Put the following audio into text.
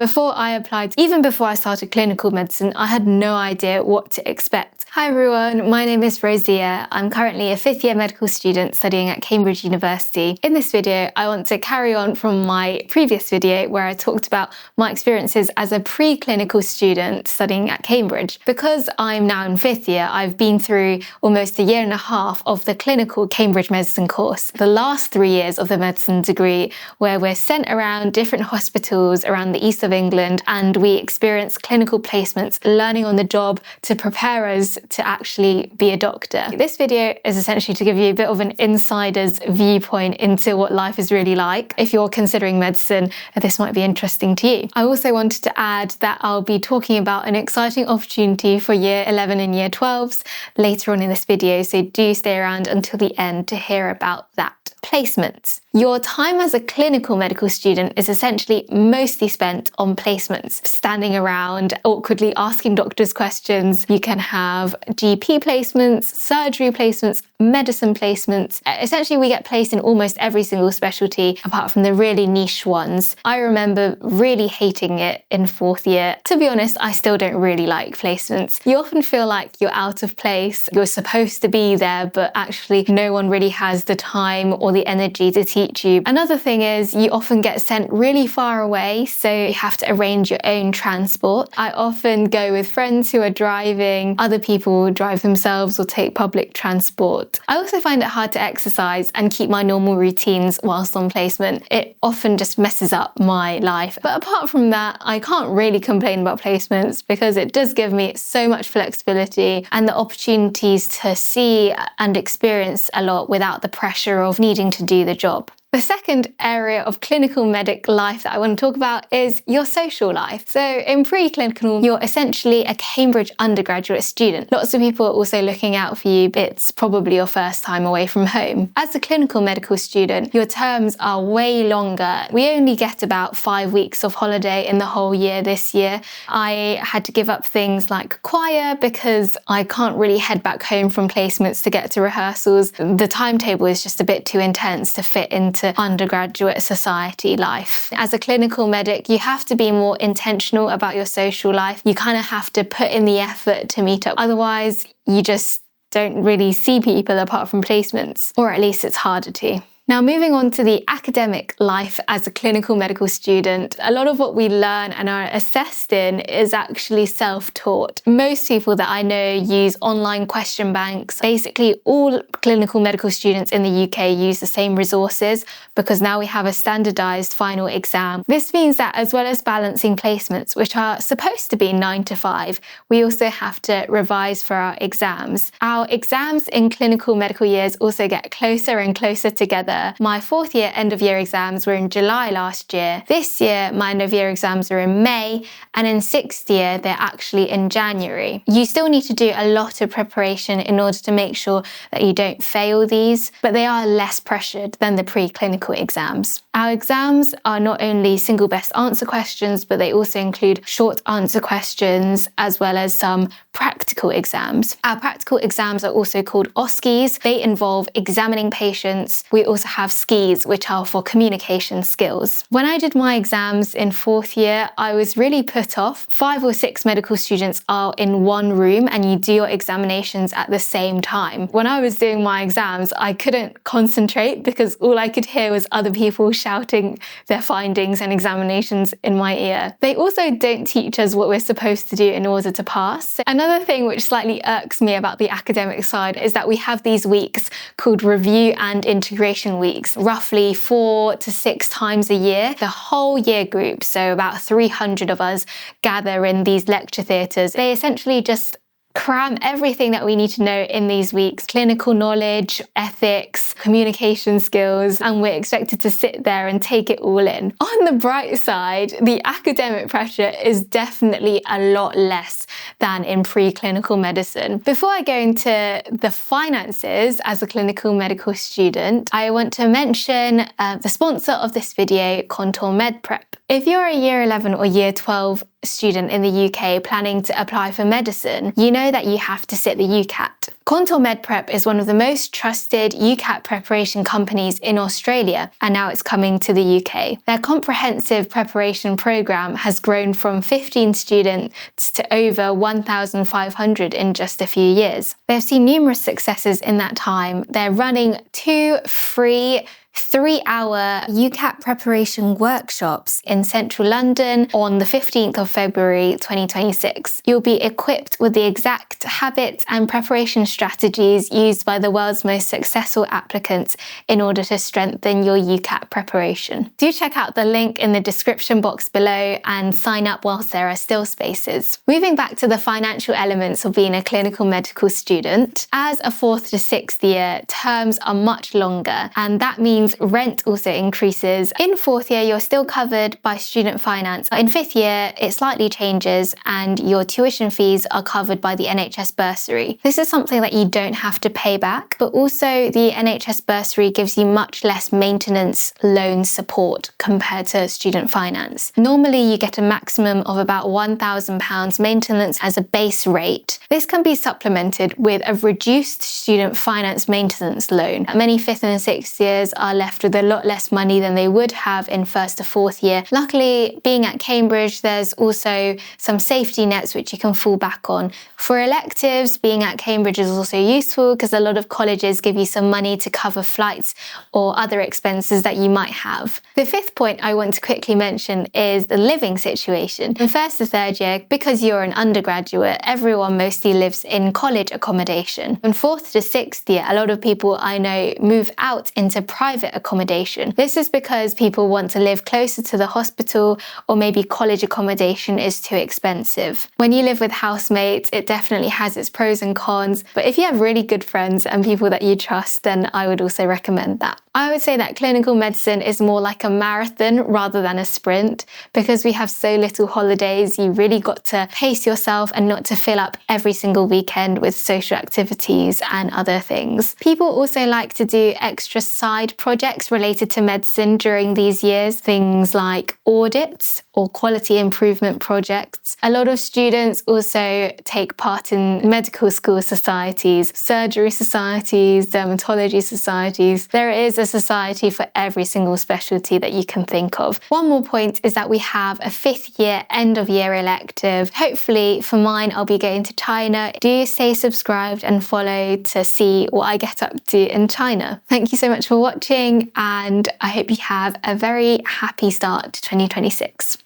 Before I applied, even before I started clinical medicine, I had no idea what to expect. Hi everyone, my name is Rosia. I'm currently a 5th year medical student studying at Cambridge University. In this video, I want to carry on from my previous video where I talked about my experiences as a preclinical student studying at Cambridge. Because I'm now in 5th year, I've been through almost a year and a half of the clinical Cambridge medicine course. The last 3 years of the medicine degree where we're sent around different hospitals around the east of England and we experience clinical placements, learning on the job to prepare us to actually be a doctor. This video is essentially to give you a bit of an insider's viewpoint into what life is really like. If you're considering medicine, this might be interesting to you. I also wanted to add that I'll be talking about an exciting opportunity for year 11 and year 12s later on in this video, so do stay around until the end to hear about that. Placements. Your time as a clinical medical student is essentially mostly spent on placements, standing around awkwardly asking doctors questions. You can have GP placements, surgery placements, medicine placements. Essentially, we get placed in almost every single specialty apart from the really niche ones. I remember really hating it in 4th year. To be honest, I still don't really like placements. You often feel like you're out of place. You're supposed to be there, but actually no one really has the time or the energy to teach you. Another thing is you often get sent really far away, so you have to arrange your own transport. I often go with friends who are driving. Other people drive themselves or take public transport. I also find it hard to exercise and keep my normal routines whilst on placement. It often just messes up my life. But apart from that, I can't really complain about placements because it does give me so much flexibility and the opportunities to see and experience a lot without the pressure of needing to do the job. The second area of clinical medic life that I want to talk about is your social life. So in preclinical, you're essentially a Cambridge undergraduate student. Lots of people are also looking out for you. It's probably your first time away from home. As a clinical medical student, your terms are way longer. We only get about 5 weeks of holiday in the whole year this year. I had to give up things like choir because I can't really head back home from placements to get to rehearsals. The timetable is just a bit too intense to fit into undergraduate society life. As a clinical medic, you have to be more intentional about your social life. You kind of have to put in the effort to meet up. Otherwise, you just don't really see people apart from placements, or at least it's harder to. Now, moving on to the academic life as a clinical medical student, a lot of what we learn and are assessed in is actually self-taught. Most people that I know use online question banks. Basically, all clinical medical students in the UK use the same resources because now we have a standardised final exam. This means that as well as balancing placements, which are supposed to be 9 to 5, we also have to revise for our exams. Our exams in clinical medical years also get closer and closer together. My 4th year end of year exams were in July last year. This year, my end of year exams are in May, and in 6th year, they're actually in January. You still need to do a lot of preparation in order to make sure that you don't fail these, but they are less pressured than the preclinical exams. Our exams are not only single best answer questions, but they also include short answer questions as well as some practical exams. Our practical exams are also called OSCEs. They involve examining patients. We also have SKIs, which are for communication skills. When I did my exams in 4th year, I was really put off. 5 or 6 medical students are in one room and you do your examinations at the same time. When I was doing my exams, I couldn't concentrate because all I could hear was other people shouting their findings and examinations in my ear. They also don't teach us what we're supposed to do in order to pass. Another thing which slightly irks me about the academic side is that we have these weeks called review and integration weeks, roughly 4 to 6 times a year. The whole year group, so about 300 of us, gather in these lecture theatres. They essentially just cram everything that we need to know in these weeks: clinical knowledge, ethics, communication skills, and we're expected to sit there and take it all in. On the bright side, the academic pressure is definitely a lot less than in preclinical medicine. Before I go into the finances as a clinical medical student, I want to mention the sponsor of this video, Contour Med Prep. If you're a year 11 or year 12 student in the UK planning to apply for medicine, you know that you have to sit the UCAT. Contour MedPrep is one of the most trusted UCAT preparation companies in Australia, and now it's coming to the UK. Their comprehensive preparation program has grown from 15 students to over 1,500 in just a few years. They've seen numerous successes in that time. They're running 2 free 3-hour UCAT preparation workshops in central London on the 15th of February 2026. You'll be equipped with the exact habits and preparation strategies used by the world's most successful applicants in order to strengthen your UCAT preparation. Do check out the link in the description box below and sign up whilst there are still spaces. Moving back to the financial elements of being a clinical medical student, as a 4th to 6th year, terms are much longer, and that means rent also increases. In 4th year, you're still covered by student finance. In 5th year, it slightly changes and your tuition fees are covered by the NHS bursary. This is something that you don't have to pay back, but also the NHS bursary gives you much less maintenance loan support compared to student finance. Normally, you get a maximum of about £1,000 maintenance as a base rate. This can be supplemented with a reduced student finance maintenance loan. Many 5th and 6th years are left with a lot less money than they would have in 1st to 4th year. Luckily, being at Cambridge, there's also some safety nets which you can fall back on. For electives, being at Cambridge is also useful because a lot of colleges give you some money to cover flights or other expenses that you might have. The 5th point I want to quickly mention is the living situation. In 1st to 3rd year, because you're an undergraduate, everyone mostly lives in college accommodation. In 4th to 6th year, a lot of people I know move out into private accommodation. This is because people want to live closer to the hospital, or maybe college accommodation is too expensive. When you live with housemates, it definitely has its pros and cons, but if you have really good friends and people that you trust, then I would also recommend that. I would say that clinical medicine is more like a marathon rather than a sprint. Because we have so little holidays, you really got to pace yourself and not to fill up every single weekend with social activities and other things. People also like to do extra side projects related to medicine during these years, things like audits or quality improvement projects. A lot of students also take part in medical school societies, surgery societies, dermatology societies. There is a society for every single specialty that you can think of. One more point is that we have a 5th year end of year elective. Hopefully for mine, I'll be going to China. Do stay subscribed and follow to see what I get up to in China. Thank you so much for watching, and I hope you have a very happy start to 2026.